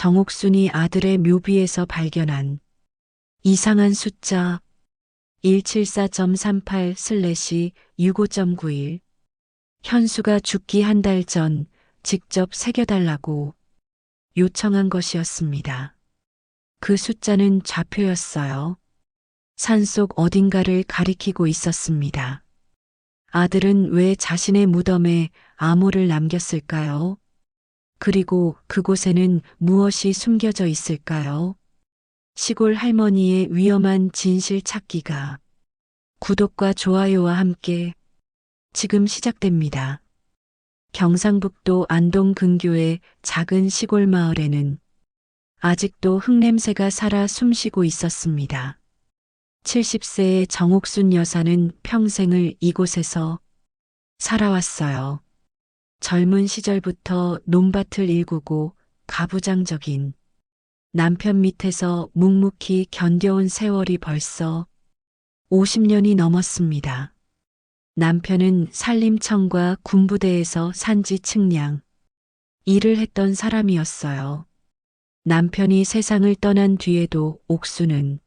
정옥순이 아들의 묘비에서 발견한 이상한 숫자 174.38/65.91 현수가 죽기 한 달 전 직접 새겨달라고 요청한 것이었습니다. 그 숫자는 좌표였어요. 산속 어딘가를 가리키고 있었습니다. 아들은 왜 자신의 무덤에 암호를 남겼을까요? 그리고 그곳에는 무엇이 숨겨져 있을까요? 시골 할머니의 위험한 진실 찾기가 구독과 좋아요와 함께 지금 시작됩니다. 경상북도 안동 근교의 작은 시골 마을에는 아직도 흙냄새가 살아 숨쉬고 있었습니다. 70세의 정옥순 여사는 평생을 이곳에서 살아왔어요. 젊은 시절부터 논밭을 일구고 가부장적인 남편 밑에서 묵묵히 견뎌온 세월이 벌써 50년이 넘었습니다. 남편은 산림청과 군부대에서 산지 측량 일을 했던 사람이었어요. 남편이 세상을 떠난 뒤에도 옥수는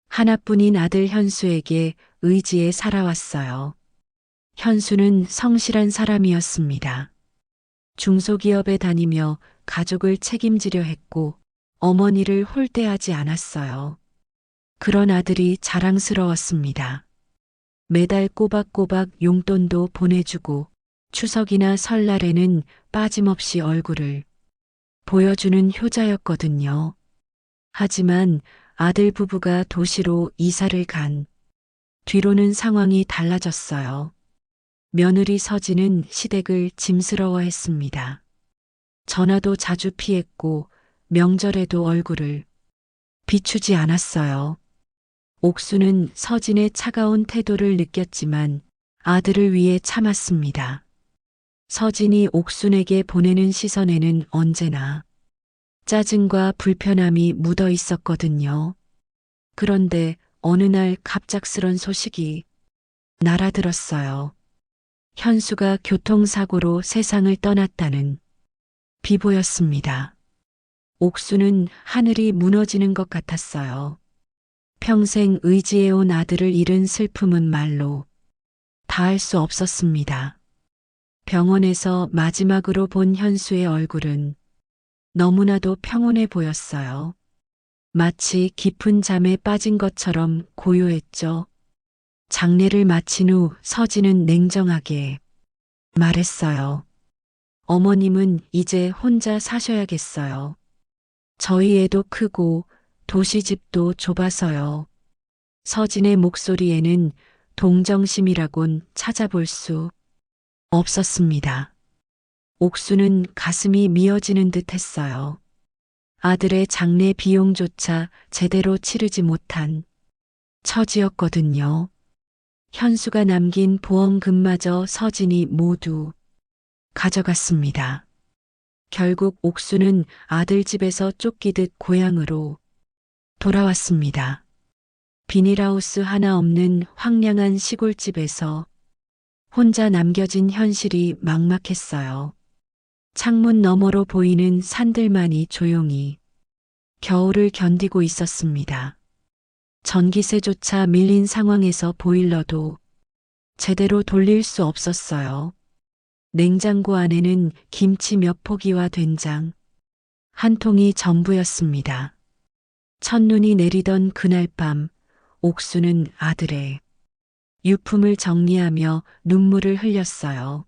하나뿐인 아들 현수에게 의지해 살아왔어요. 현수는 성실한 사람이었습니다. 중소기업에 다니며 가족을 책임지려 했고 어머니를 홀대하지 않았어요. 그런 아들이 자랑스러웠습니다. 매달 꼬박꼬박 용돈도 보내주고 추석이나 설날에는 빠짐없이 얼굴을 보여주는 효자였거든요. 하지만 아들 부부가 도시로 이사를 간 뒤로는 상황이 달라졌어요. 며느리 서진은 시댁을 짐스러워했습니다. 전화도 자주 피했고 명절에도 얼굴을 비추지 않았어요. 옥수는 서진의 차가운 태도를 느꼈지만 아들을 위해 참았습니다. 서진이 옥순에게 보내는 시선에는 언제나 짜증과 불편함이 묻어 있었거든요. 그런데 어느 날 갑작스런 소식이 날아들었어요. 현수가 교통사고로 세상을 떠났다는 비보였습니다. 옥수는 하늘이 무너지는 것 같았어요. 평생 의지해온 아들을 잃은 슬픔은 말로 다할 수 없었습니다. 병원에서 마지막으로 본 현수의 얼굴은 너무나도 평온해 보였어요. 마치 깊은 잠에 빠진 것처럼 고요했죠. 장례를 마친 후 서진은 냉정하게 말했어요. 어머님은 이제 혼자 사셔야겠어요. 저희 애도 크고 도시집도 좁아서요. 서진의 목소리에는 동정심이라곤 찾아볼 수 없었습니다. 옥수는 가슴이 미어지는 듯 했어요. 아들의 장례 비용조차 제대로 치르지 못한 처지였거든요. 현수가 남긴 보험금마저 서진이 모두 가져갔습니다. 결국 옥수는 아들 집에서 쫓기듯 고향으로 돌아왔습니다. 비닐하우스 하나 없는 황량한 시골집에서 혼자 남겨진 현실이 막막했어요. 창문 너머로 보이는 산들만이 조용히 겨울을 견디고 있었습니다. 전기세조차 밀린 상황에서 보일러도 제대로 돌릴 수 없었어요. 냉장고 안에는 김치 몇 포기와 된장 한 통이 전부였습니다. 첫눈이 내리던 그날 밤 옥수는 아들의 유품을 정리하며 눈물을 흘렸어요.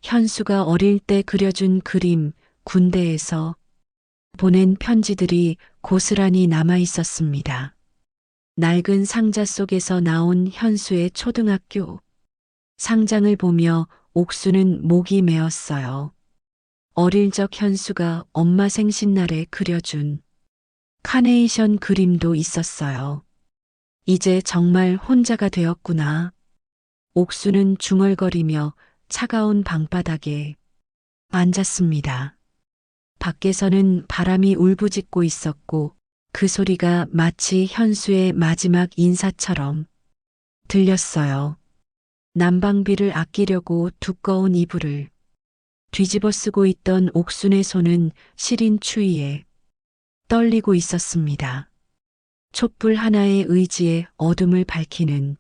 현수가 어릴 때 그려준 그림, 군대에서 보낸 편지들이 고스란히 남아 있었습니다. 낡은 상자 속에서 나온 현수의 초등학교 상장을 보며 옥수는 목이 메었어요. 어릴 적 현수가 엄마 생신날에 그려준 카네이션 그림도 있었어요. 이제 정말 혼자가 되었구나. 옥수는 중얼거리며 차가운 방바닥에 앉았습니다. 밖에서는 바람이 울부짖고 있었고 그 소리가 마치 현수의 마지막 인사처럼 들렸어요. 난방비를 아끼려고 두꺼운 이불을 뒤집어 쓰고 있던 옥순의 손은 시린 추위에 떨리고 있었습니다. 촛불 하나의 의지에 어둠을 밝히는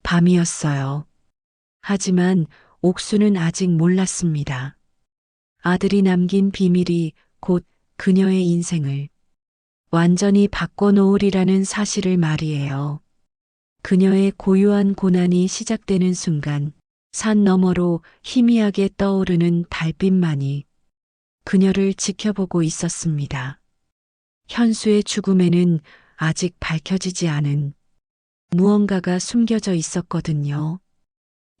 밤이었어요. 하지만 옥수는 아직 몰랐습니다. 아들이 남긴 비밀이 곧 그녀의 인생을 완전히 바꿔놓으리라는 사실을 말이에요. 그녀의 고요한 고난이 시작되는 순간 산 너머로 희미하게 떠오르는 달빛만이 그녀를 지켜보고 있었습니다. 현수의 죽음에는 아직 밝혀지지 않은 무언가가 숨겨져 있었거든요.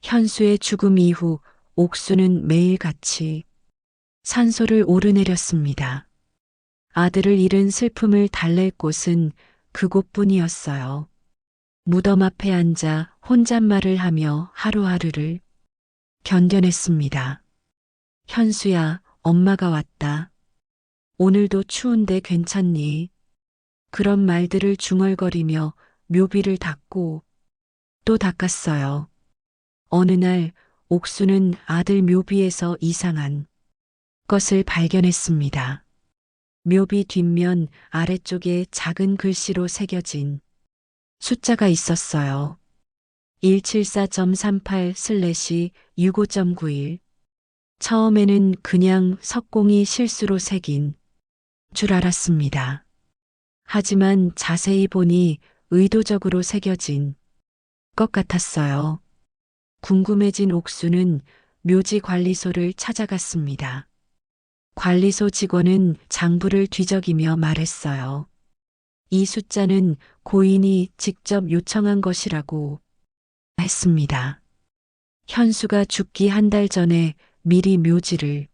현수의 죽음 이후 옥수는 매일같이 산소를 오르내렸습니다. 아들을 잃은 슬픔을 달랠 곳은 그곳뿐이었어요. 무덤 앞에 앉아 혼잣말을 하며 하루하루를 견뎌냈습니다. 현수야, 엄마가 왔다. 오늘도 추운데 괜찮니? 그런 말들을 중얼거리며 묘비를 닦고 또 닦았어요. 어느 날 옥수는 아들 묘비에서 이상한 것을 발견했습니다. 묘비 뒷면 아래쪽에 작은 글씨로 새겨진 숫자가 있었어요. 174.38/65.91. 처음에는 그냥 석공이 실수로 새긴 줄 알았습니다. 하지만 자세히 보니 의도적으로 새겨진 것 같았어요. 궁금해진 옥수는 묘지 관리소를 찾아갔습니다. 관리소 직원은 장부를 뒤적이며 말했어요. 이 숫자는 고인이 직접 요청한 것이라고 했습니다. 현수가 죽기 한 달 전에 미리 묘지를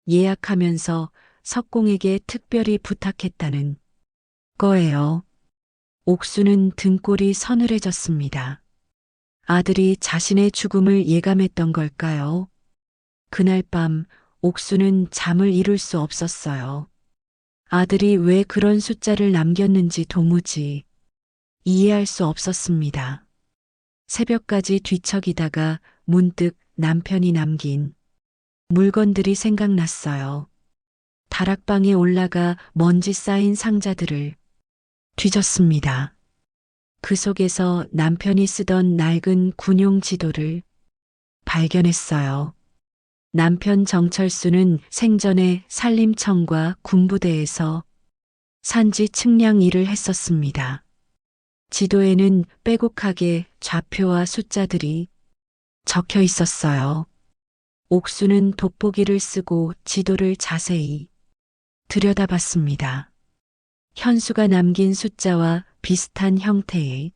예약하면서 석공에게 특별히 부탁했다는 거예요. 옥수는 등골이 서늘해졌습니다. 아들이 자신의 죽음을 예감했던 걸까요? 그날 밤 옥수는 잠을 이룰 수 없었어요. 아들이 왜 그런 숫자를 남겼는지 도무지 이해할 수 없었습니다. 새벽까지 뒤척이다가 문득 남편이 남긴 물건들이 생각났어요. 다락방에 올라가 먼지 쌓인 상자들을 뒤졌습니다. 그 속에서 남편이 쓰던 낡은 군용 지도를 발견했어요. 남편 정철수는 생전에 산림청과 군부대에서 산지 측량 일을 했었습니다. 지도에는 빼곡하게 좌표와 숫자들이 적혀 있었어요. 옥수는 돋보기를 쓰고 지도를 자세히 들여다봤습니다. 현수가 남긴 숫자와 비슷한 형태의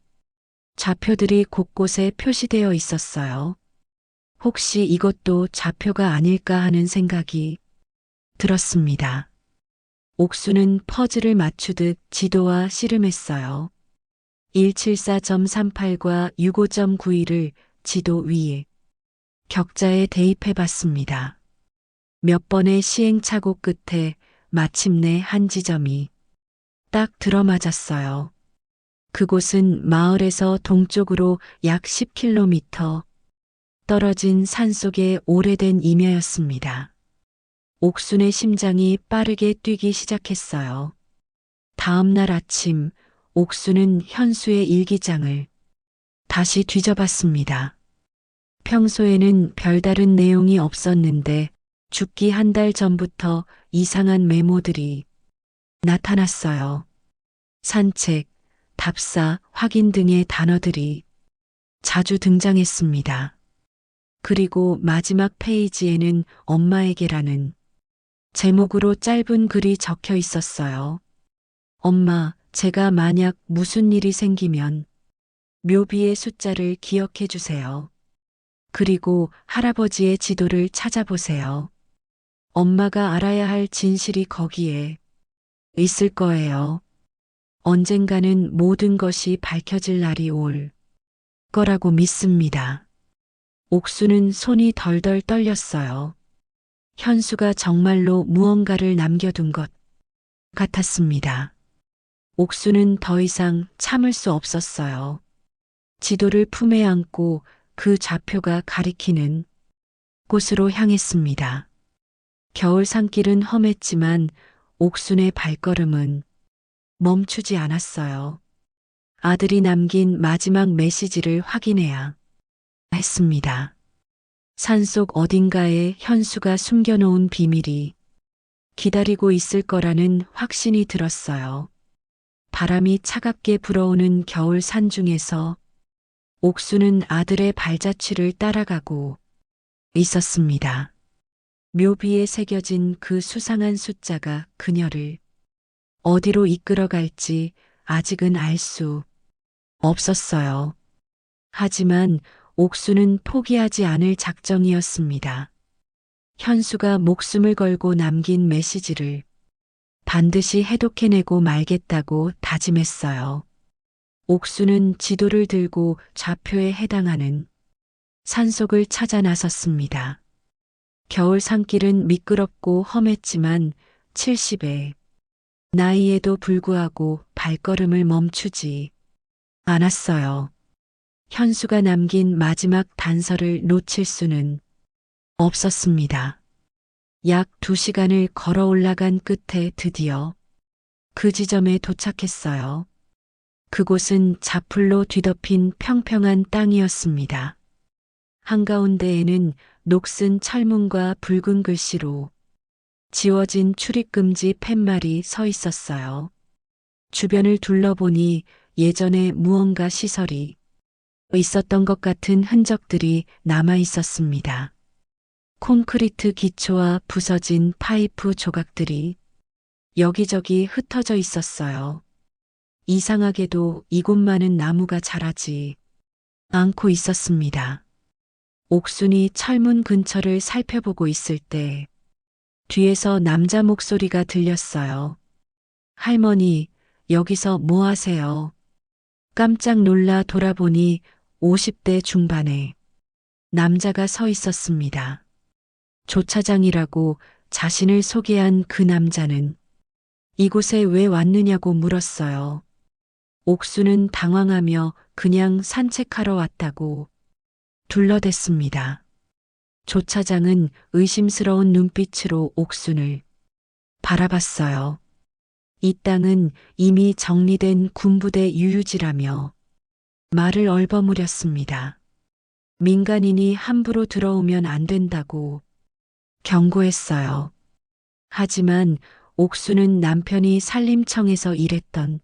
좌표들이 곳곳에 표시되어 있었어요. 혹시 이것도 좌표가 아닐까 하는 생각이 들었습니다. 옥수는 퍼즐을 맞추듯 지도와 씨름했어요. 174.38과 65.91을 지도 위에 격자에 대입해 봤습니다. 몇 번의 시행착오 끝에 마침내 한 지점이 딱 들어맞았어요. 그곳은 마을에서 동쪽으로 약 10km 떨어진 산속의 오래된 임야였습니다. 옥순의 심장이 빠르게 뛰기 시작했어요. 다음 날 아침 옥순은 현수의 일기장을 다시 뒤져봤습니다. 평소에는 별다른 내용이 없었는데 죽기 한 달 전부터 이상한 메모들이 나타났어요. 산책, 답사, 확인 등의 단어들이 자주 등장했습니다. 그리고 마지막 페이지에는 엄마에게라는 제목으로 짧은 글이 적혀 있었어요. 엄마, 제가 만약 무슨 일이 생기면 묘비의 숫자를 기억해 주세요. 그리고 할아버지의 지도를 찾아보세요. 엄마가 알아야 할 진실이 거기에 있을 거예요. 언젠가는 모든 것이 밝혀질 날이 올 거라고 믿습니다. 옥수는 손이 덜덜 떨렸어요. 현수가 정말로 무언가를 남겨둔 것 같았습니다. 옥수는 더 이상 참을 수 없었어요. 지도를 품에 안고 그 좌표가 가리키는 곳으로 향했습니다. 겨울 산길은 험했지만 옥순의 발걸음은 멈추지 않았어요. 아들이 남긴 마지막 메시지를 확인해야 했습니다. 산속 어딘가에 현수가 숨겨놓은 비밀이 기다리고 있을 거라는 확신이 들었어요. 바람이 차갑게 불어오는 겨울 산중에서 옥수는 아들의 발자취를 따라가고 있었습니다. 묘비에 새겨진 그 수상한 숫자가 그녀를 어디로 이끌어갈지 아직은 알 수 없었어요. 하지만 옥수는 포기하지 않을 작정이었습니다. 현수가 목숨을 걸고 남긴 메시지를 반드시 해독해내고 말겠다고 다짐했어요. 옥수는 지도를 들고 좌표에 해당하는 산속을 찾아 나섰습니다. 겨울 산길은 미끄럽고 험했지만 70의 나이에도 불구하고 발걸음을 멈추지 않았어요. 현수가 남긴 마지막 단서를 놓칠 수는 없었습니다. 약 2시간을 걸어 올라간 끝에 드디어 그 지점에 도착했어요. 그곳은 자풀로 뒤덮인 평평한 땅이었습니다. 한가운데에는 녹슨 철문과 붉은 글씨로 지워진 출입금지 팻말이 서 있었어요. 주변을 둘러보니 예전에 무언가 시설이 있었던 것 같은 흔적들이 남아 있었습니다. 콘크리트 기초와 부서진 파이프 조각들이 여기저기 흩어져 있었어요. 이상하게도 이곳만은 나무가 자라지 않고 있었습니다. 옥순이 철문 근처를 살펴보고 있을 때 뒤에서 남자 목소리가 들렸어요. 할머니, 여기서 뭐 하세요? 깜짝 놀라 돌아보니 50대 중반의 남자가 서 있었습니다. 조차장이라고 자신을 소개한 그 남자는 이곳에 왜 왔느냐고 물었어요. 옥수는 당황하며 그냥 산책하러 왔다고 둘러댔습니다. 조차장은 의심스러운 눈빛으로 옥순을 바라봤어요. 이 땅은 이미 정리된 군부대 유유지라며 말을 얼버무렸습니다. 민간인이 함부로 들어오면 안 된다고 경고했어요. 하지만 옥수는 남편이 산림청에서 일했던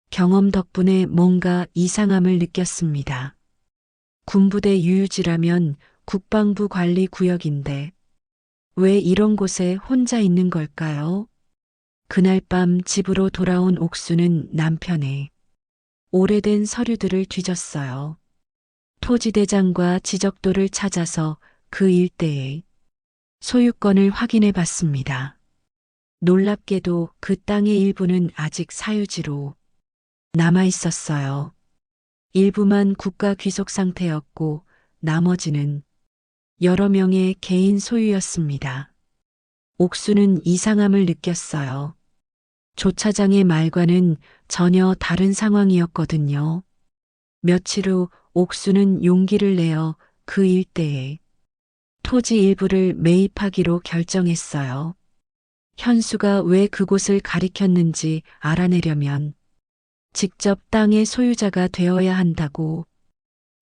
경험 덕분에 뭔가 이상함을 느꼈습니다. 군부대 유유지라면 국방부 관리 구역인데 왜 이런 곳에 혼자 있는 걸까요? 그날 밤 집으로 돌아온 옥수는 남편의 오래된 서류들을 뒤졌어요. 토지대장과 지적도를 찾아서 그 일대의 소유권을 확인해 봤습니다. 놀랍게도 그 땅의 일부는 아직 사유지로 남아 있었어요. 일부만 국가 귀속 상태였고 나머지는 여러 명의 개인 소유였습니다. 옥수는 이상함을 느꼈어요. 조차장의 말과는 전혀 다른 상황이었거든요. 며칠 후 옥수는 용기를 내어 그 일대에 토지 일부를 매입하기로 결정했어요. 현수가 왜 그곳을 가리켰는지 알아내려면 직접 땅의 소유자가 되어야 한다고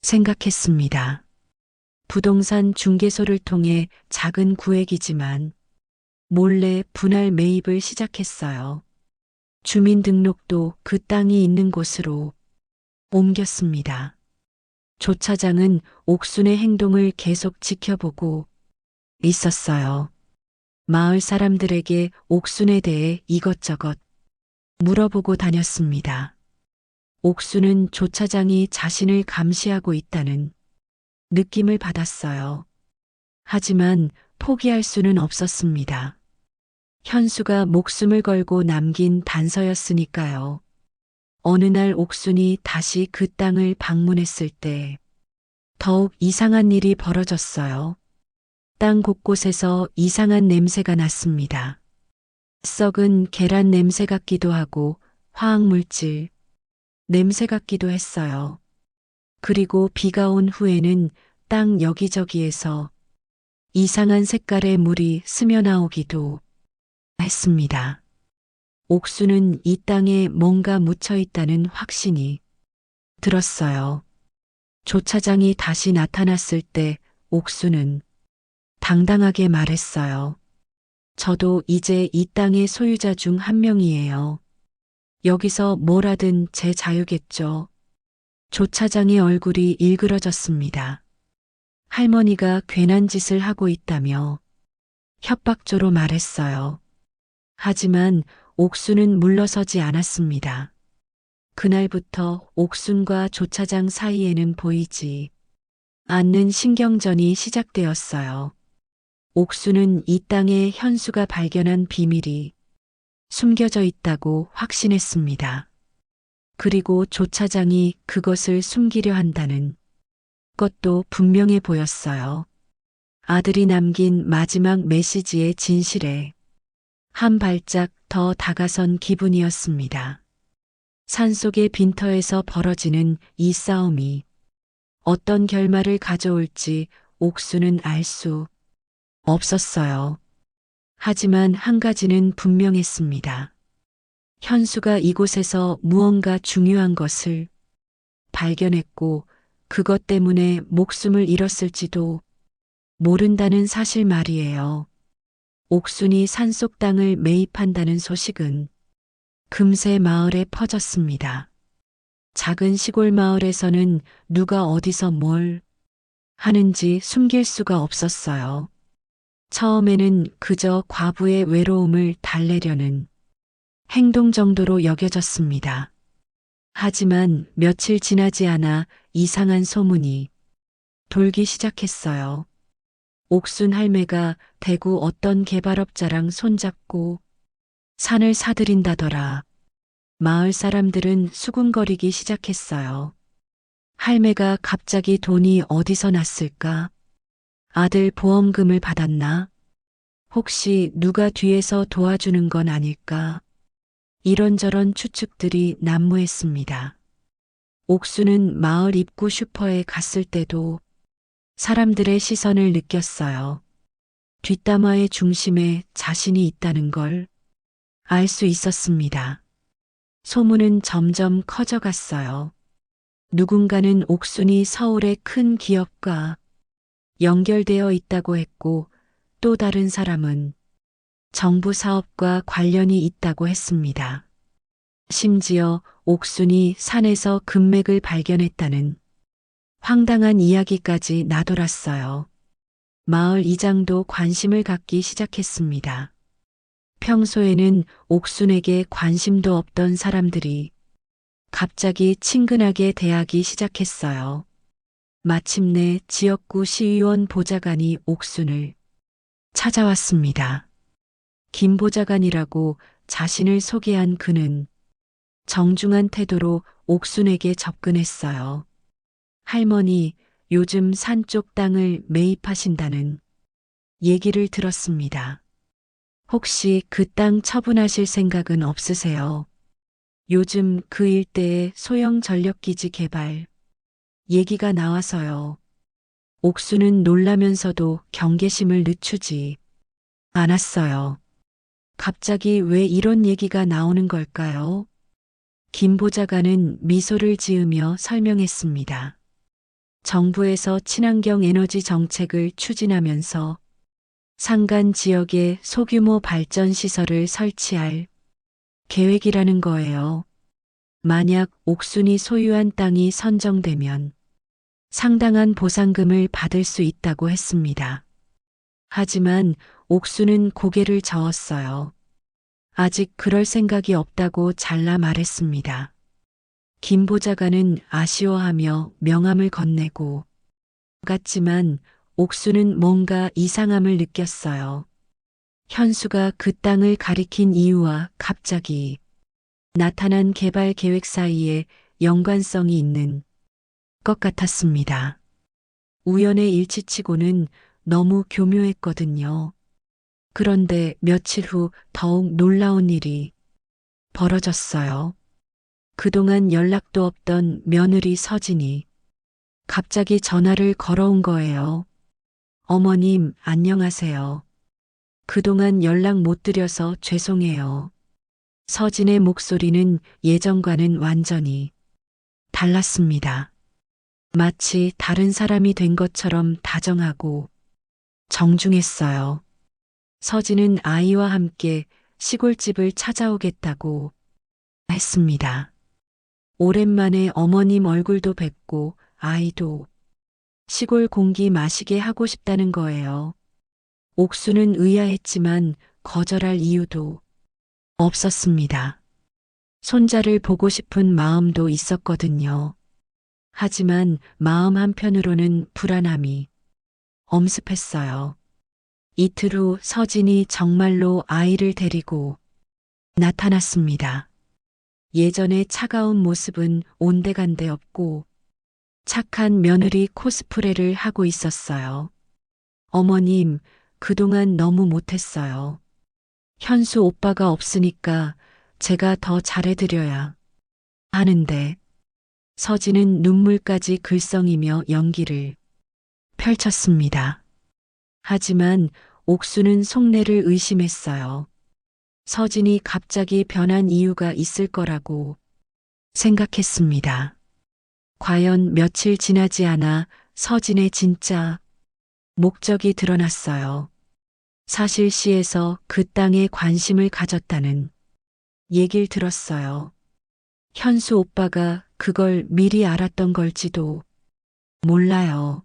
생각했습니다. 부동산 중개소를 통해 작은 구획이지만 몰래 분할 매입을 시작했어요. 주민등록도 그 땅이 있는 곳으로 옮겼습니다. 조차장은 옥순의 행동을 계속 지켜보고 있었어요. 마을 사람들에게 옥순에 대해 이것저것 물어보고 다녔습니다. 옥순은 조차장이 자신을 감시하고 있다는 느낌을 받았어요. 하지만 포기할 수는 없었습니다. 현수가 목숨을 걸고 남긴 단서였으니까요. 어느 날 옥순이 다시 그 땅을 방문했을 때 더욱 이상한 일이 벌어졌어요. 땅 곳곳에서 이상한 냄새가 났습니다. 썩은 계란 냄새 같기도 하고 화학물질 냄새 같기도 했어요. 그리고 비가 온 후에는 땅 여기저기에서 이상한 색깔의 물이 스며나오기도 했습니다. 옥수는 이 땅에 뭔가 묻혀 있다는 확신이 들었어요. 조차장이 다시 나타났을 때 옥수는 당당하게 말했어요. 저도 이제 이 땅의 소유자 중 한 명이에요. 여기서 뭘 하든 제 자유겠죠. 조차장의 얼굴이 일그러졌습니다. 할머니가 괜한 짓을 하고 있다며 협박조로 말했어요. 하지만 옥순은 물러서지 않았습니다. 그날부터 옥순과 조차장 사이에는 보이지 않는 신경전이 시작되었어요. 옥순은 이 땅에 현수가 발견한 비밀이 숨겨져 있다고 확신했습니다. 그리고 조차장이 그것을 숨기려 한다는 것도 분명해 보였어요. 아들이 남긴 마지막 메시지의 진실에 한 발짝 더 다가선 기분이었습니다. 산속의 빈터에서 벌어지는 이 싸움이 어떤 결말을 가져올지 옥수는 알 수 없었어요. 하지만 한 가지는 분명했습니다. 현수가 이곳에서 무언가 중요한 것을 발견했고 그것 때문에 목숨을 잃었을지도 모른다는 사실 말이에요. 옥순이 산속 땅을 매입한다는 소식은 금세 마을에 퍼졌습니다. 작은 시골 마을에서는 누가 어디서 뭘 하는지 숨길 수가 없었어요. 처음에는 그저 과부의 외로움을 달래려는 행동 정도로 여겨졌습니다. 하지만 며칠 지나지 않아 이상한 소문이 돌기 시작했어요. 옥순 할매가 대구 어떤 개발업자랑 손잡고 산을 사들인다더라. 마을 사람들은 수군거리기 시작했어요. 할매가 갑자기 돈이 어디서 났을까? 아들 보험금을 받았나? 혹시 누가 뒤에서 도와주는 건 아닐까? 이런저런 추측들이 난무했습니다. 옥수는 마을 입구 슈퍼에 갔을 때도 사람들의 시선을 느꼈어요. 뒷담화의 중심에 자신이 있다는 걸 알 수 있었습니다. 소문은 점점 커져갔어요. 누군가는 옥순이 서울의 큰 기업과 연결되어 있다고 했고 또 다른 사람은 정부 사업과 관련이 있다고 했습니다. 심지어 옥순이 산에서 금맥을 발견했다는 황당한 이야기까지 나돌았어요. 마을 이장도 관심을 갖기 시작했습니다. 평소에는 옥순에게 관심도 없던 사람들이 갑자기 친근하게 대하기 시작했어요. 마침내 지역구 시의원 보좌관이 옥순을 찾아왔습니다. 김 보좌관이라고 자신을 소개한 그는 정중한 태도로 옥순에게 접근했어요. 할머니, 요즘 산 쪽 땅을 매입하신다는 얘기를 들었습니다. 혹시 그 땅 처분하실 생각은 없으세요? 요즘 그 일대의 소형 전력기지 개발 얘기가 나와서요. 옥수는 놀라면서도 경계심을 늦추지 않았어요. 갑자기 왜 이런 얘기가 나오는 걸까요? 김 보좌관은 미소를 지으며 설명했습니다. 정부에서 친환경 에너지 정책을 추진하면서 산간 지역에 소규모 발전 시설을 설치할 계획이라는 거예요. 만약 옥순이 소유한 땅이 선정되면 상당한 보상금을 받을 수 있다고 했습니다. 하지만 옥순은 고개를 저었어요. 아직 그럴 생각이 없다고 잘라 말했습니다. 김 보좌관은 아쉬워하며 명함을 건네고 갔지만 옥순은 뭔가 이상함을 느꼈어요. 현수가 그 땅을 가리킨 이유와 갑자기 나타난 개발 계획 사이에 연관성이 있는 것 같았습니다. 우연의 일치치고는 너무 교묘했거든요. 그런데 며칠 후 더욱 놀라운 일이 벌어졌어요. 그동안 연락도 없던 며느리 서진이 갑자기 전화를 걸어온 거예요. 어머님, 안녕하세요. 그동안 연락 못 드려서 죄송해요. 서진의 목소리는 예전과는 완전히 달랐습니다. 마치 다른 사람이 된 것처럼 다정하고 정중했어요. 서진은 아이와 함께 시골집을 찾아오겠다고 했습니다. 오랜만에 어머님 얼굴도 뵙고 아이도 시골 공기 마시게 하고 싶다는 거예요. 옥수는 의아했지만 거절할 이유도 없었습니다. 손자를 보고 싶은 마음도 있었거든요. 하지만 마음 한편으로는 불안함이 엄습했어요. 이틀 후 서진이 정말로 아이를 데리고 나타났습니다. 예전의 차가운 모습은 온데간데 없고 착한 며느리 코스프레를 하고 있었어요. 어머님, 그동안 너무 못했어요. 현수 오빠가 없으니까 제가 더 잘해드려야 하는데 서진은 눈물까지 글썽이며 연기를 펼쳤습니다. 하지만 옥수는 속내를 의심했어요. 서진이 갑자기 변한 이유가 있을 거라고 생각했습니다. 과연 며칠 지나지 않아 서진의 진짜 목적이 드러났어요. 사실시에서 그 땅에 관심을 가졌다는 얘길 들었어요. 현수 오빠가 그걸 미리 알았던 걸지도 몰라요.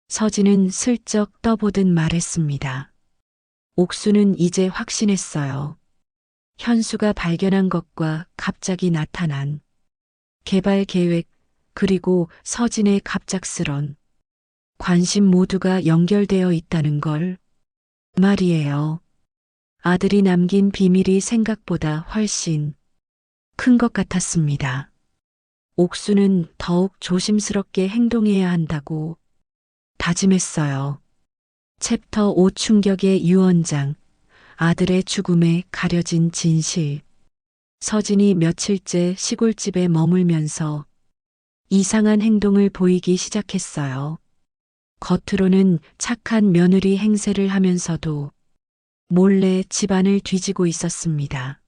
서진은 슬쩍 떠보듯 말했습니다. 옥수는 이제 확신했어요. 현수가 발견한 것과 갑자기 나타난 개발 계획 그리고 서진의 갑작스런 관심 모두가 연결되어 있다는 걸 말이에요. 아들이 남긴 비밀이 생각보다 훨씬 큰 것 같았습니다. 옥수는 더욱 조심스럽게 행동해야 한다고 다짐했어요. 챕터 5 충격의 유언장, 아들의 죽음에 가려진 진실. 서진이 며칠째 시골집에 머물면서 이상한 행동을 보이기 시작했어요. 겉으로는 착한 며느리 행세를 하면서도 몰래 집안을 뒤지고 있었습니다.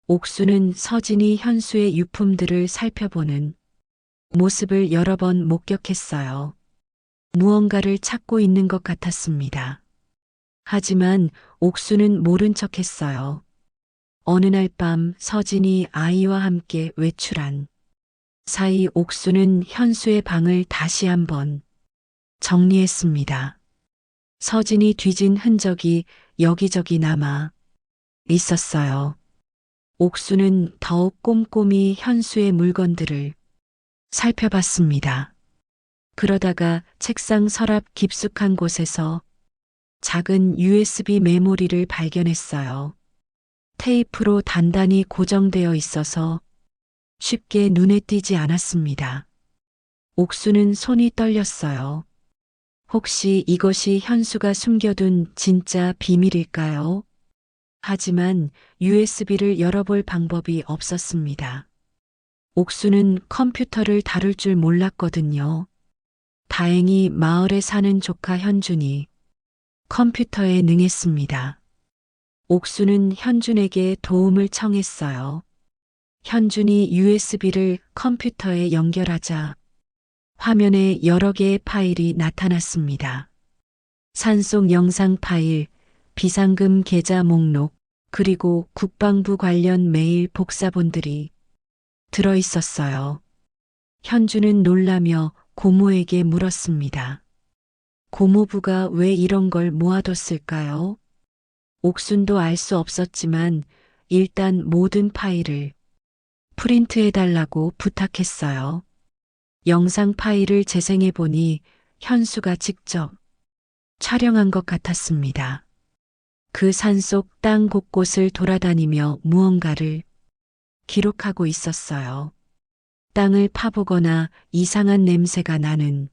옥수는 서진이 현수의 유품들을 살펴보는 모습을 여러 번 목격했어요. 무언가를 찾고 있는 것 같았습니다. 하지만 옥수는 모른 척했어요. 어느 날 밤 서진이 아이와 함께 외출한 사이 옥수는 현수의 방을 다시 한번 정리했습니다. 서진이 뒤진 흔적이 여기저기 남아 있었어요. 옥수는 더욱 꼼꼼히 현수의 물건들을 살펴봤습니다. 그러다가 책상 서랍 깊숙한 곳에서 작은 USB 메모리를 발견했어요. 테이프로 단단히 고정되어 있어서 쉽게 눈에 띄지 않았습니다. 옥수는 손이 떨렸어요. 혹시 이것이 현수가 숨겨둔 진짜 비밀일까요? 하지만 USB를 열어볼 방법이 없었습니다. 옥수는 컴퓨터를 다룰 줄 몰랐거든요. 다행히 마을에 사는 조카 현준이 컴퓨터에 능했습니다. 옥수는 현준에게 도움을 청했어요. 현준이 USB를 컴퓨터에 연결하자 화면에 여러 개의 파일이 나타났습니다. 산속 영상 파일, 비상금 계좌 목록, 그리고 국방부 관련 메일 복사본들이 들어 있었어요. 현주는 놀라며 고모에게 물었습니다. 고모부가 왜 이런 걸 모아뒀을까요? 옥순도 알 수 없었지만 일단 모든 파일을 프린트해달라고 부탁했어요. 영상 파일을 재생해보니 현수가 직접 촬영한 것 같았습니다. 그 산속 땅 곳곳을 돌아다니며 무언가를 기록하고 있었어요. 땅을 파보거나 이상한 냄새가 나는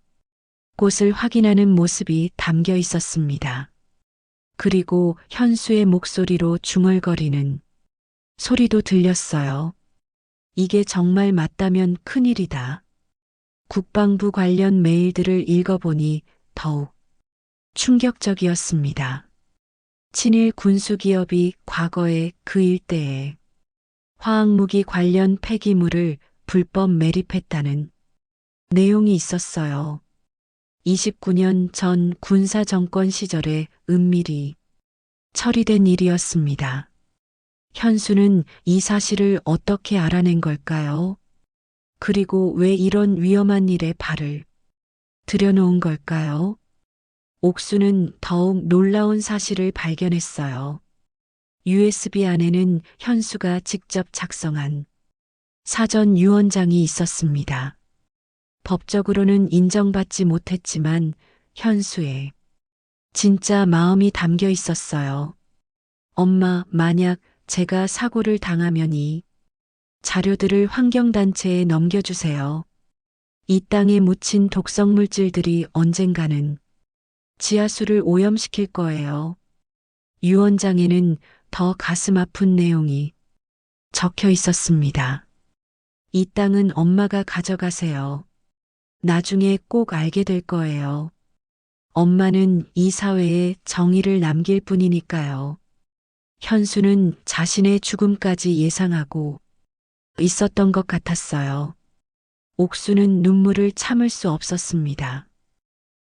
곳을 확인하는 모습이 담겨 있었습니다. 그리고 현수의 목소리로 중얼거리는 소리도 들렸어요. 이게 정말 맞다면 큰일이다. 국방부 관련 메일들을 읽어보니 더욱 충격적이었습니다. 친일 군수기업이 과거에 그 일대에 화학무기 관련 폐기물을 불법 매립했다는 내용이 있었어요. 29년 전 군사 정권 시절에 은밀히 처리된 일이었습니다. 현수는 이 사실을 어떻게 알아낸 걸까요? 그리고 왜 이런 위험한 일에 발을 들여놓은 걸까요? 옥수는 더욱 놀라운 사실을 발견했어요. USB 안에는 현수가 직접 작성한 사전 유언장이 있었습니다. 법적으로는 인정받지 못했지만 현수의 진짜 마음이 담겨 있었어요. 엄마, 만약 제가 사고를 당하면 이 자료들을 환경단체에 넘겨주세요. 이 땅에 묻힌 독성 물질들이 언젠가는 지하수를 오염시킬 거예요. 유언장에는 더 가슴 아픈 내용이 적혀 있었습니다. 이 땅은 엄마가 가져가세요. 나중에 꼭 알게 될 거예요. 엄마는 이 사회에 정의를 남길 뿐이니까요. 현수는 자신의 죽음까지 예상하고 있었던 것 같았어요. 옥수는 눈물을 참을 수 없었습니다.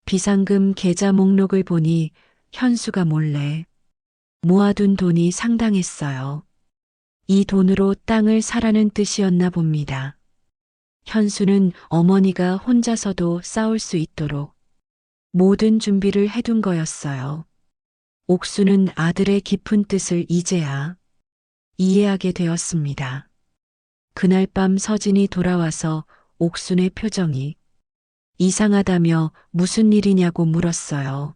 비상금 계좌 목록을 보니 현수가 몰래 모아둔 돈이 상당했어요. 이 돈으로 땅을 사라는 뜻이었나 봅니다. 현수는 어머니가 혼자서도 싸울 수 있도록 모든 준비를 해둔 거였어요. 옥수는 아들의 깊은 뜻을 이제야 이해하게 되었습니다. 그날 밤 서진이 돌아와서 옥순의 표정이 이상하다며 무슨 일이냐고 물었어요.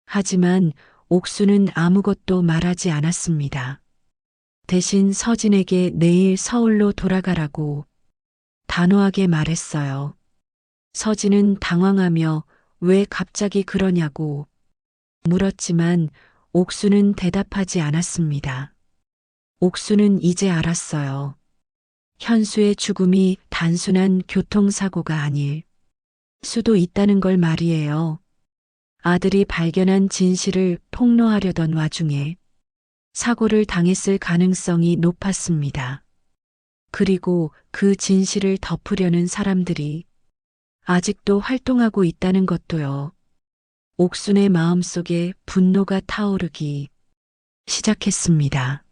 하지만 옥수는 아무것도 말하지 않았습니다. 대신 서진에게 내일 서울로 돌아가라고 단호하게 말했어요. 서진은 당황하며 왜 갑자기 그러냐고 물었지만 옥수는 대답하지 않았습니다. 옥수는 이제 알았어요. 현수의 죽음이 단순한 교통사고가 아닐 수도 있다는 걸 말이에요. 아들이 발견한 진실을 폭로하려던 와중에 사고를 당했을 가능성이 높았습니다. 그리고 그 진실을 덮으려는 사람들이 아직도 활동하고 있다는 것도요. 옥순의 마음속에 분노가 타오르기 시작했습니다.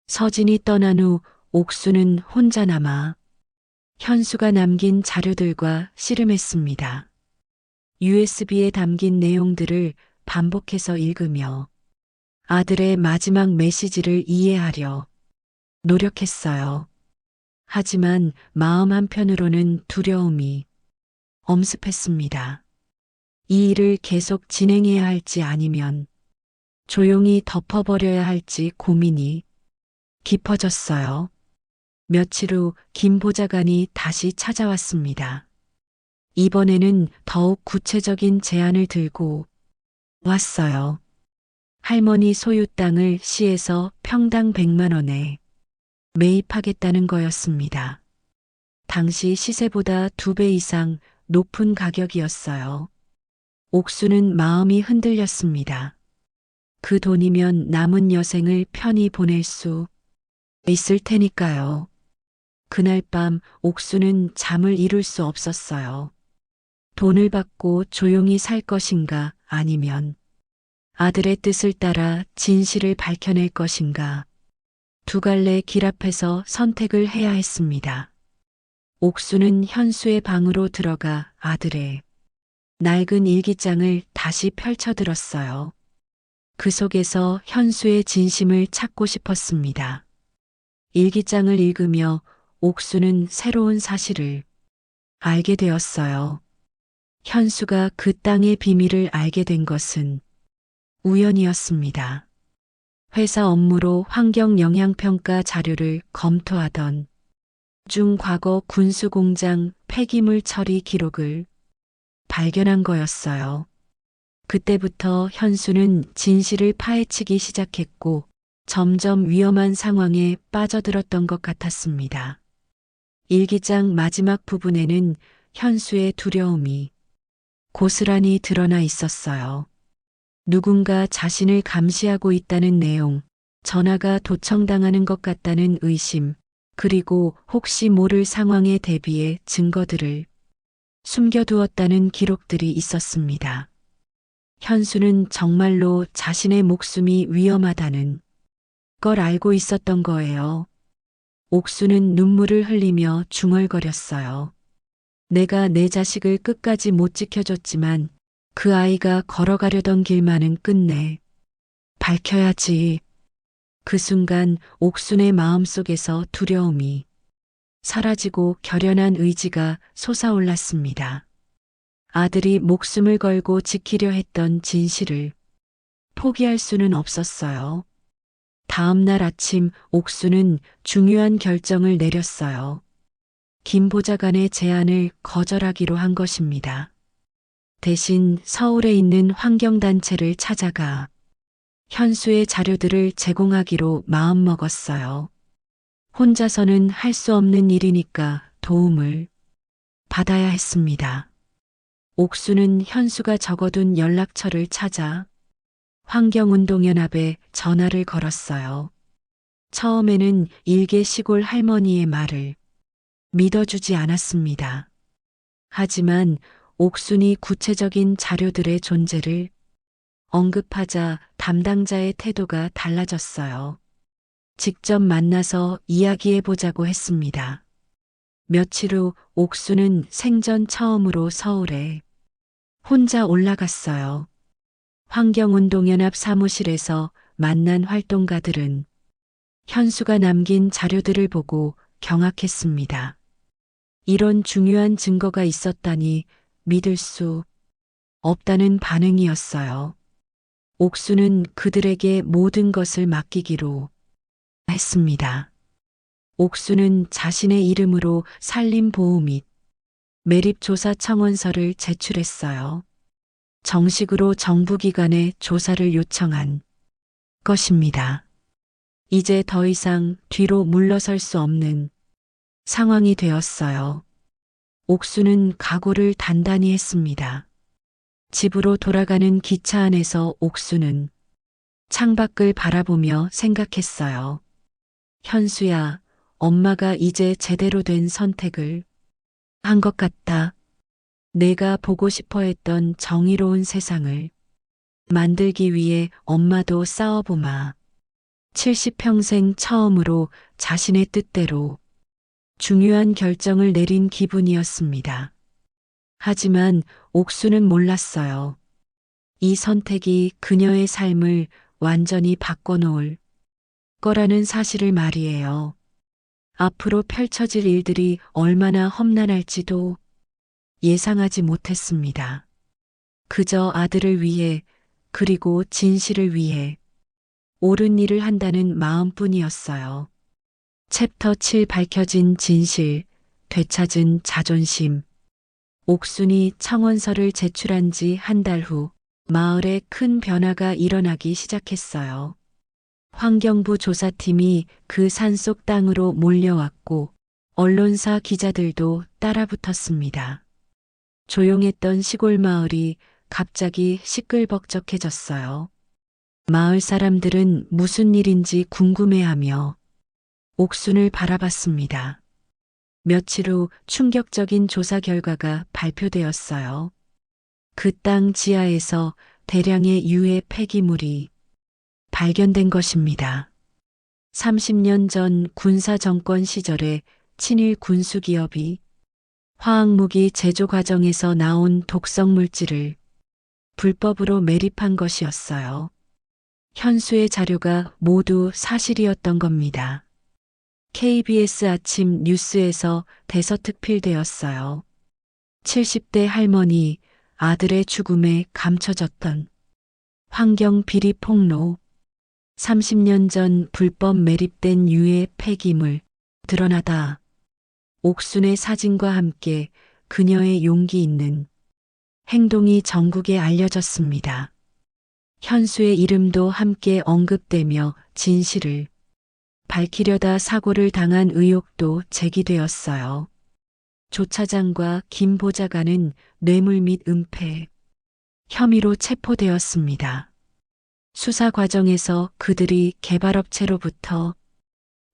서진이 떠난 후 옥순은 혼자 남아 현수가 남긴 자료들과 씨름했습니다. USB에 담긴 내용들을 반복해서 읽으며 아들의 마지막 메시지를 이해하려 노력했어요. 하지만 마음 한편으로는 두려움이 엄습했습니다. 이 일을 계속 진행해야 할지 아니면 조용히 덮어버려야 할지 고민이 깊어졌어요. 며칠 후 김 보좌관이 다시 찾아왔습니다. 이번에는 더욱 구체적인 제안을 들고 왔어요. 할머니 소유 땅을 시에서 평당 100만 원에 매입하겠다는 거였습니다. 당시 시세보다 2배 이상 높은 가격이었어요. 옥수는 마음이 흔들렸습니다. 그 돈이면 남은 여생을 편히 보낼 수 있을 테니까요. 그날 밤 옥수는 잠을 이룰 수 없었어요. 돈을 받고 조용히 살 것인가 아니면 아들의 뜻을 따라 진실을 밝혀낼 것인가. 두 갈래 길 앞에서 선택을 해야 했습니다. 옥수는 현수의 방으로 들어가 아들의 낡은 일기장을 다시 펼쳐들었어요. 그 속에서 현수의 진심을 찾고 싶었습니다. 일기장을 읽으며 옥수는 새로운 사실을 알게 되었어요. 현수가 그 땅의 비밀을 알게 된 것은 우연이었습니다. 회사 업무로 환경 영향평가 자료를 검토하던 중 과거 군수공장 폐기물 처리 기록을 발견한 거였어요. 그때부터 현수는 진실을 파헤치기 시작했고 점점 위험한 상황에 빠져들었던 것 같았습니다. 일기장 마지막 부분에는 현수의 두려움이 고스란히 드러나 있었어요. 누군가 자신을 감시하고 있다는 내용, 전화가 도청당하는 것 같다는 의심, 그리고 혹시 모를 상황에 대비해 증거들을 숨겨두었다는 기록들이 있었습니다. 현수는 정말로 자신의 목숨이 위험하다는 걸 알고 있었던 거예요. 옥수는 눈물을 흘리며 중얼거렸어요. 내가 내 자식을 끝까지 못 지켜줬지만 그 아이가 걸어가려던 길만은 끝내 밝혀야지. 그 순간 옥순의 마음속에서 두려움이 사라지고 결연한 의지가 솟아올랐습니다. 아들이 목숨을 걸고 지키려 했던 진실을 포기할 수는 없었어요. 다음 날 아침 옥수는 중요한 결정을 내렸어요. 김 보좌관의 제안을 거절하기로 한 것입니다. 대신 서울에 있는 환경단체를 찾아가 현수의 자료들을 제공하기로 마음먹었어요. 혼자서는 할 수 없는 일이니까 도움을 받아야 했습니다. 옥수는 현수가 적어둔 연락처를 찾아 환경운동연합에 전화를 걸었어요. 처음에는 일개 시골 할머니의 말을 믿어주지 않았습니다. 하지만 옥순이 구체적인 자료들의 존재를 언급하자 담당자의 태도가 달라졌어요. 직접 만나서 이야기해보자고 했습니다. 며칠 후 옥수는 생전 처음으로 서울에 혼자 올라갔어요. 환경운동연합 사무실에서 만난 활동가들은 현수가 남긴 자료들을 보고 경악했습니다. 이런 중요한 증거가 있었다니 믿을 수 없다는 반응이었어요. 옥수는 그들에게 모든 것을 맡기기로 했습니다. 옥수는 자신의 이름으로 산림보호 및 매립조사 청원서를 제출했어요. 정식으로 정부기관에 조사를 요청한 것입니다. 이제 더 이상 뒤로 물러설 수 없는 상황이 되었어요. 옥수는 각오를 단단히 했습니다. 집으로 돌아가는 기차 안에서 옥수는 창밖을 바라보며 생각했어요. 현수야, 엄마가 이제 제대로 된 선택을 한 것 같다. 내가 보고 싶어 했던 정의로운 세상을 만들기 위해 엄마도 싸워보마. 70평생 처음으로 자신의 뜻대로 중요한 결정을 내린 기분이었습니다. 하지만 옥수는 몰랐어요. 이 선택이 그녀의 삶을 완전히 바꿔놓을 거라는 사실을 말이에요. 앞으로 펼쳐질 일들이 얼마나 험난할지도 예상하지 못했습니다. 그저 아들을 위해 그리고 진실을 위해 옳은 일을 한다는 마음뿐이었어요. 챕터 7 밝혀진 진실, 되찾은 자존심. 옥순이 청원서를 제출한 지 한 달 후 마을에 큰 변화가 일어나기 시작했어요. 환경부 조사팀이 그 산속 땅으로 몰려왔고 언론사 기자들도 따라붙었습니다. 조용했던 시골 마을이 갑자기 시끌벅적해졌어요. 마을 사람들은 무슨 일인지 궁금해하며 옥순을 바라봤습니다. 며칠 후 충격적인 조사 결과가 발표되었어요. 그 땅 지하에서 대량의 유해 폐기물이 발견된 것입니다. 30년 전 군사 정권 시절에 친일 군수기업이 화학무기 제조 과정에서 나온 독성 물질을 불법으로 매립한 것이었어요. 현수의 자료가 모두 사실이었던 겁니다. KBS 아침 뉴스에서 대서특필되었어요. 70대 할머니, 아들의 죽음에 감춰졌던 환경 비리 폭로. 30년 전 불법 매립된 유해 폐기물 드러나다. 옥순의 사진과 함께 그녀의 용기 있는 행동이 전국에 알려졌습니다. 현수의 이름도 함께 언급되며 진실을 밝히려다 사고를 당한 의혹도 제기되었어요. 조 차장과 김 보좌관은 뇌물 및 은폐 혐의로 체포되었습니다. 수사 과정에서 그들이 개발업체로부터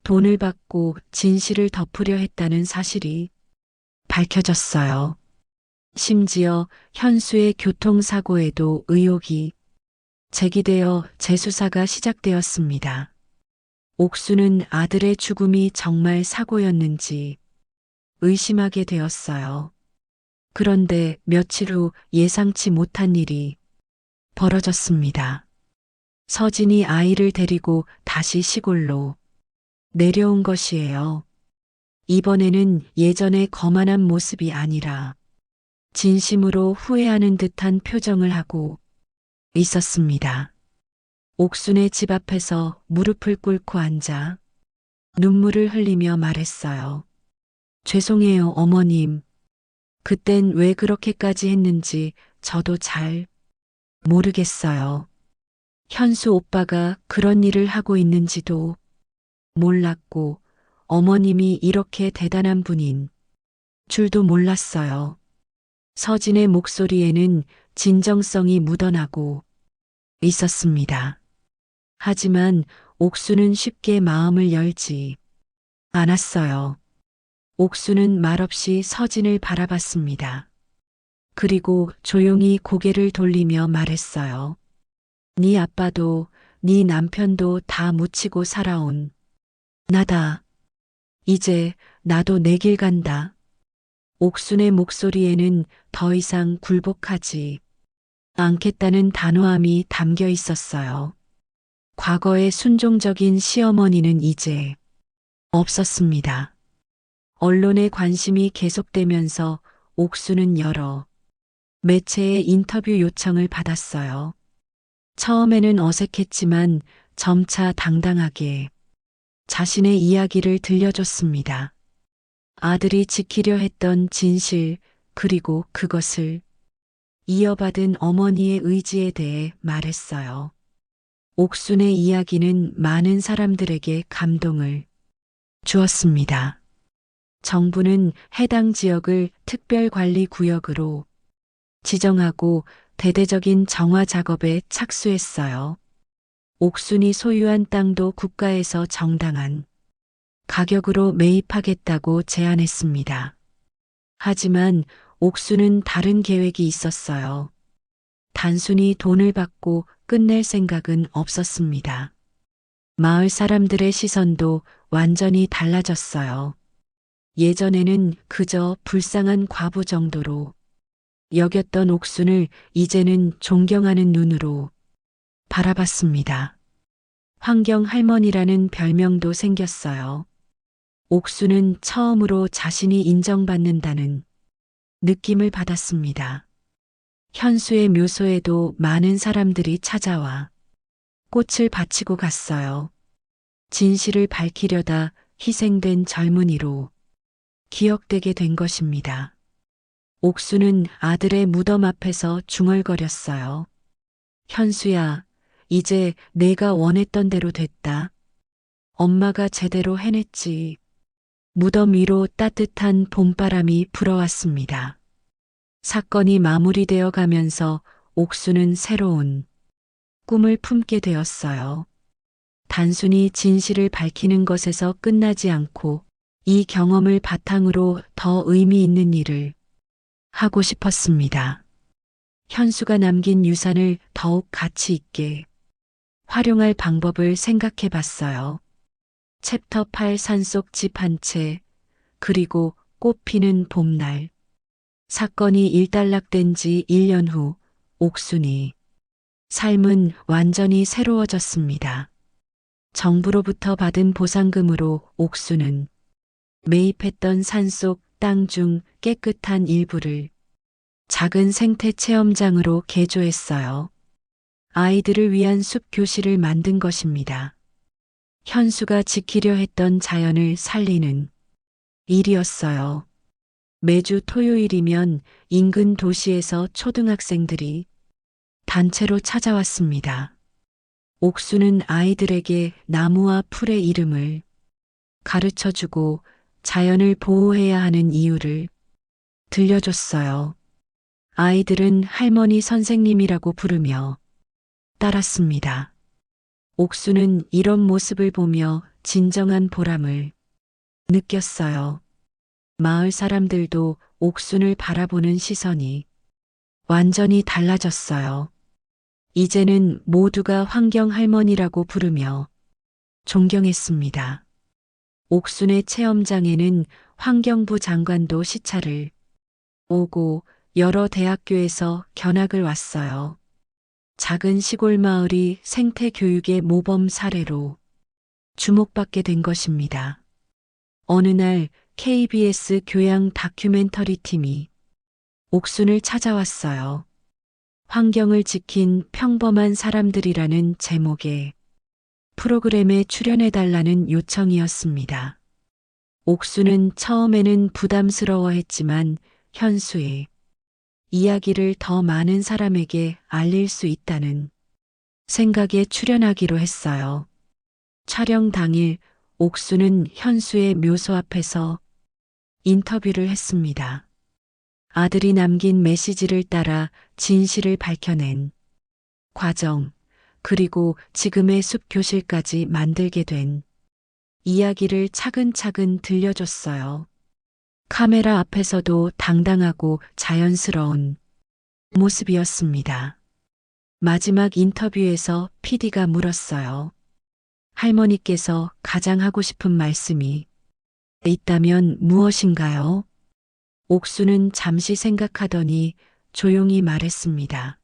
돈을 받고 진실을 덮으려 했다는 사실이 밝혀졌어요. 심지어 현수의 교통사고에도 의혹이 제기되어 재수사가 시작되었습니다. 옥수는 아들의 죽음이 정말 사고였는지 의심하게 되었어요. 그런데 며칠 후 예상치 못한 일이 벌어졌습니다. 서진이 아이를 데리고 다시 시골로 내려온 것이에요. 이번에는 예전의 거만한 모습이 아니라 진심으로 후회하는 듯한 표정을 하고 있었습니다. 옥순의 집 앞에서 무릎을 꿇고 앉아 눈물을 흘리며 말했어요. 죄송해요, 어머님. 그땐 왜 그렇게까지 했는지 저도 잘 모르겠어요. 현수 오빠가 그런 일을 하고 있는지도 몰랐고 어머님이 이렇게 대단한 분인 줄도 몰랐어요. 서진의 목소리에는 진정성이 묻어나고 있었습니다. 하지만 옥수는 쉽게 마음을 열지 않았어요. 옥수는 말없이 서진을 바라봤습니다. 그리고 조용히 고개를 돌리며 말했어요. 네 아빠도 네 남편도 다 묻히고 살아온 나다. 이제 나도 내 길 간다. 옥순의 목소리에는 더 이상 굴복하지 않겠다는 단호함이 담겨 있었어요. 과거의 순종적인 시어머니는 이제 없었습니다. 언론의 관심이 계속되면서 옥수는 여러 매체의 인터뷰 요청을 받았어요. 처음에는 어색했지만 점차 당당하게 자신의 이야기를 들려줬습니다. 아들이 지키려 했던 진실, 그리고 그것을 이어받은 어머니의 의지에 대해 말했어요. 옥순의 이야기는 많은 사람들에게 감동을 주었습니다. 정부는 해당 지역을 특별관리구역으로 지정하고 대대적인 정화 작업에 착수했어요. 옥순이 소유한 땅도 국가에서 정당한 가격으로 매입하겠다고 제안했습니다. 하지만 옥순은 다른 계획이 있었어요. 단순히 돈을 받고 끝낼 생각은 없었습니다. 마을 사람들의 시선도 완전히 달라졌어요. 예전에는 그저 불쌍한 과부 정도로 여겼던 옥순을 이제는 존경하는 눈으로 바라봤습니다. 환경 할머니라는 별명도 생겼어요. 옥수는 처음으로 자신이 인정받는다는 느낌을 받았습니다. 현수의 묘소에도 많은 사람들이 찾아와 꽃을 바치고 갔어요. 진실을 밝히려다 희생된 젊은이로 기억되게 된 것입니다. 옥수는 아들의 무덤 앞에서 중얼거렸어요. 현수야, 이제 내가 원했던 대로 됐다. 엄마가 제대로 해냈지. 무덤 위로 따뜻한 봄바람이 불어왔습니다. 사건이 마무리되어 가면서 옥수는 새로운 꿈을 품게 되었어요. 단순히 진실을 밝히는 것에서 끝나지 않고 이 경험을 바탕으로 더 의미 있는 일을 하고 싶었습니다. 현수가 남긴 유산을 더욱 가치 있게 활용할 방법을 생각해 봤어요. 챕터 8 산속 집 한 채, 그리고 꽃피는 봄날. 사건이 일단락된 지 1년 후 옥순이 삶은 완전히 새로워졌습니다. 정부로부터 받은 보상금으로 옥순은 매입했던 산속 땅 중 깨끗한 일부를 작은 생태 체험장으로 개조했어요. 아이들을 위한 숲 교실을 만든 것입니다. 현수가 지키려 했던 자연을 살리는 일이었어요. 매주 토요일이면 인근 도시에서 초등학생들이 단체로 찾아왔습니다. 옥수는 아이들에게 나무와 풀의 이름을 가르쳐주고 자연을 보호해야 하는 이유를 들려줬어요. 아이들은 할머니 선생님이라고 부르며 따랐습니다. 옥수는 이런 모습을 보며 진정한 보람을 느꼈어요. 마을 사람들도 옥순을 바라보는 시선이 완전히 달라졌어요. 이제는 모두가 환경 할머니라고 부르며 존경했습니다. 옥순의 체험장에는 환경부 장관도 시찰을 오고 여러 대학교에서 견학을 왔어요. 작은 시골 마을이 생태 교육의 모범 사례로 주목받게 된 것입니다. 어느 날 KBS 교양 다큐멘터리 팀이 옥순을 찾아왔어요. 환경을 지킨 평범한 사람들이라는 제목의 프로그램에 출연해달라는 요청이었습니다. 옥수는 처음에는 부담스러워했지만 현수의 이야기를 더 많은 사람에게 알릴 수 있다는 생각에 출연하기로 했어요. 촬영 당일 옥수는 현수의 묘소 앞에서 인터뷰를 했습니다. 아들이 남긴 메시지를 따라 진실을 밝혀낸 과정, 그리고 지금의 숲 교실까지 만들게 된 이야기를 차근차근 들려줬어요. 카메라 앞에서도 당당하고 자연스러운 모습이었습니다. 마지막 인터뷰에서 PD가 물었어요. 할머니께서 가장 하고 싶은 말씀이 있다면 무엇인가요? 옥수는 잠시 생각하더니 조용히 말했습니다.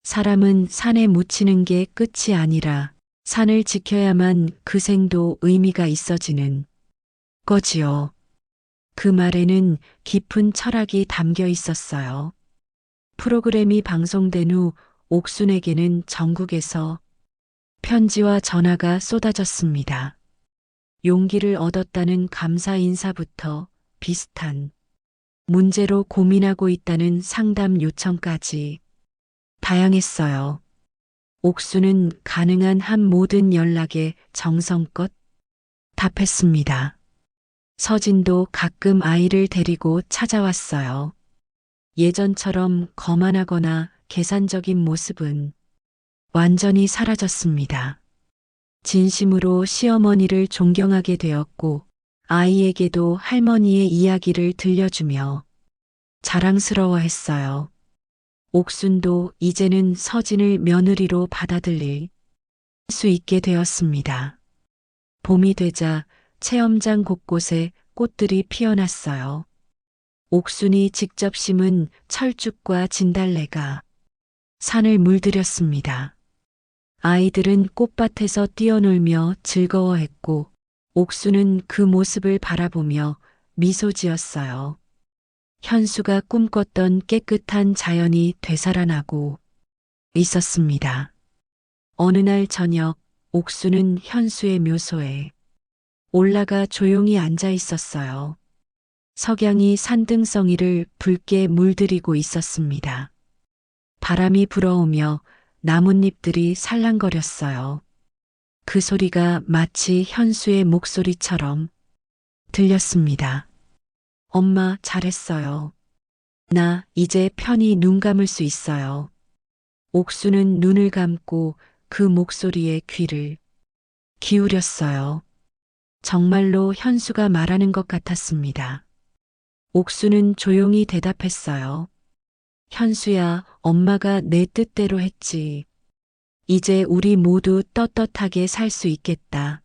사람은 산에 묻히는 게 끝이 아니라 산을 지켜야만 그 생도 의미가 있어지는 거지요. 그 말에는 깊은 철학이 담겨 있었어요. 프로그램이 방송된 후 옥순에게는 전국에서 편지와 전화가 쏟아졌습니다. 용기를 얻었다는 감사 인사부터 비슷한 문제로 고민하고 있다는 상담 요청까지 다양했어요. 옥수는 가능한 한 모든 연락에 정성껏 답했습니다. 서진도 가끔 아이를 데리고 찾아왔어요. 예전처럼 거만하거나 계산적인 모습은 완전히 사라졌습니다. 진심으로 시어머니를 존경하게 되었고 아이에게도 할머니의 이야기를 들려주며 자랑스러워했어요. 옥순도 이제는 서진을 며느리로 받아들일 수 있게 되었습니다. 봄이 되자 체험장 곳곳에 꽃들이 피어났어요. 옥순이 직접 심은 철쭉과 진달래가 산을 물들였습니다. 아이들은 꽃밭에서 뛰어놀며 즐거워했고 옥수는 그 모습을 바라보며 미소 지었어요. 현수가 꿈꿨던 깨끗한 자연이 되살아나고 있었습니다. 어느 날 저녁 옥수는 현수의 묘소에 올라가 조용히 앉아 있었어요. 석양이 산등성이를 붉게 물들이고 있었습니다. 바람이 불어오며 나뭇잎들이 살랑거렸어요. 그 소리가 마치 현수의 목소리처럼 들렸습니다. 엄마, 잘했어요. 나 이제 편히 눈 감을 수 있어요. 옥수는 눈을 감고 그 목소리에 귀를 기울였어요. 정말로 현수가 말하는 것 같았습니다. 옥수는 조용히 대답했어요. 현수야, 엄마가 내 뜻대로 했지. 이제 우리 모두 떳떳하게 살 수 있겠다.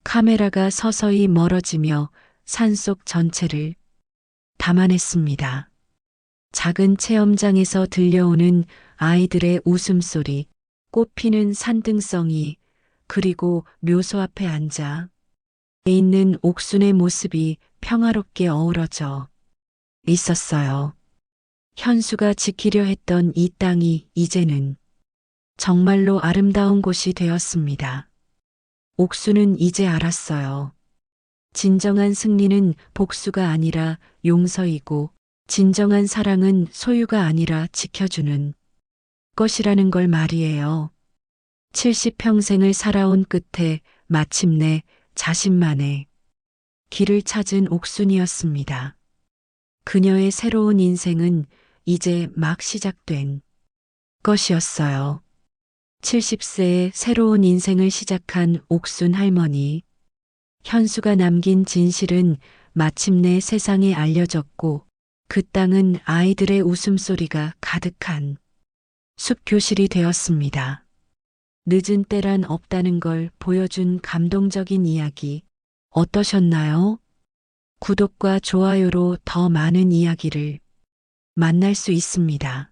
카메라가 서서히 멀어지며 산속 전체를 담아냈습니다. 작은 체험장에서 들려오는 아이들의 웃음소리, 꽃피는 산등성이, 그리고 묘소 앞에 앉아 있는 옥순의 모습이 평화롭게 어우러져 있었어요. 현수가 지키려 했던 이 땅이 이제는 정말로 아름다운 곳이 되었습니다. 옥수는 이제 알았어요. 진정한 승리는 복수가 아니라 용서이고 진정한 사랑은 소유가 아니라 지켜주는 것이라는 걸 말이에요. 70평생을 살아온 끝에 마침내 자신만의 길을 찾은 옥순이었습니다. 그녀의 새로운 인생은 이제 막 시작된 것이었어요. 70세에 새로운 인생을 시작한 옥순 할머니. 현수가 남긴 진실은 마침내 세상에 알려졌고 그 땅은 아이들의 웃음소리가 가득한 숲교실이 되었습니다. 늦은 때란 없다는 걸 보여준 감동적인 이야기 어떠셨나요? 구독과 좋아요로 더 많은 이야기를 만날 수 있습니다.